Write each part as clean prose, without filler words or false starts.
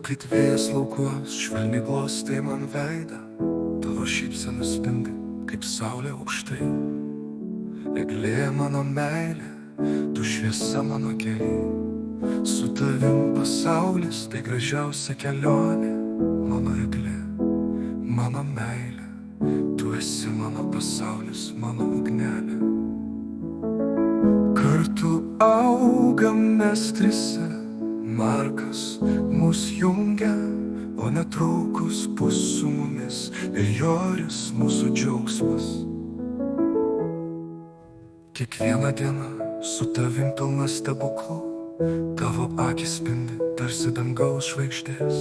kaip vėjas laukuos, švelniai glostai man veidą. Tavo šypsena spindi, kaip saulė aukštai. Eglė mano meilė, tu šviesa mano keliai. Su tavim pasaulis, tai gražiausia kelionė. Mano eglė, mano meilė, tu esi mano pasaulis, mano ugnelė. Kartu augam mes trise, Markas mus jungia, o netrukus bus su mumis ir Joris mūsų džiaugsmas. Kiekviena diena su tavim pilna stebuklų, tavo akys spindi tarsi dangaus žvaigždės.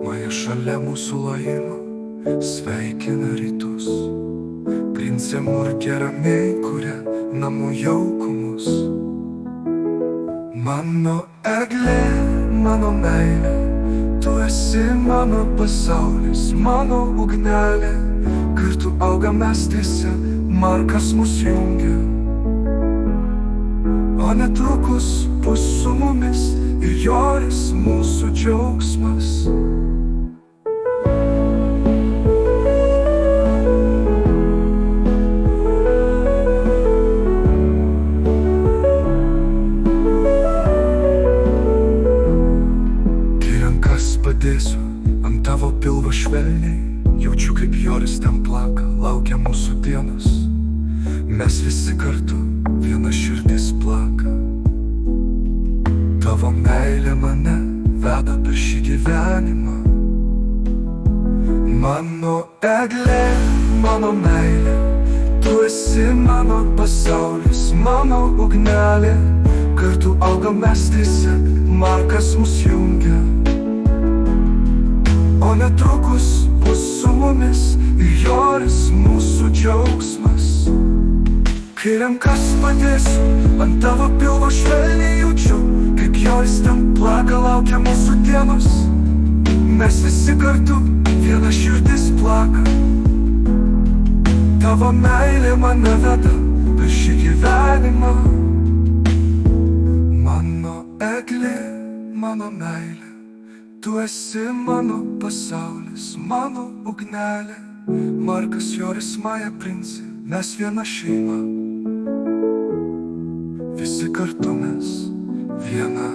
Maja šalia mūsų lojimo sveikina rytus. Princė murkia ramiai, kuria namų jaukumus. Mano eglė, mano meilė, tu esi mano pasaulis, mano ugnelė. Kartu augam mes trise, Markas mus jungia, o netrukus bus su mumis ir Joris mūsų džiaugsmas. Padėsiu ant tavo pilvo švelniai, jaučiu kaip Joris ten plaka, laukia mūsų dienos. Mes visi kartu, viena širdis plaka. Tavo meilė mane veda per šį gyvenimą. Mano eglė, mano meilė, tu esi mano pasaulis, mano ugnelė. Kartu augam mes trise, Markas mus jungia, o netrukus bus su mumis ir Joris mūsų džiaugsmas. Kai rankas padėsiu ant tavo pilvo švelniai, jaučiu kaip Joris ten plaka, laukia mūsų dienos. Mes visi kartu, viena širdis plaka. Tavo meilė mane veda per šį gyvenimą. Mano eglė, mano meilė, tu esi mano pasaulis, mano ugnelė. Markas, Joris, Maja, Princė, mes viena šeima. Visi kartu mes viena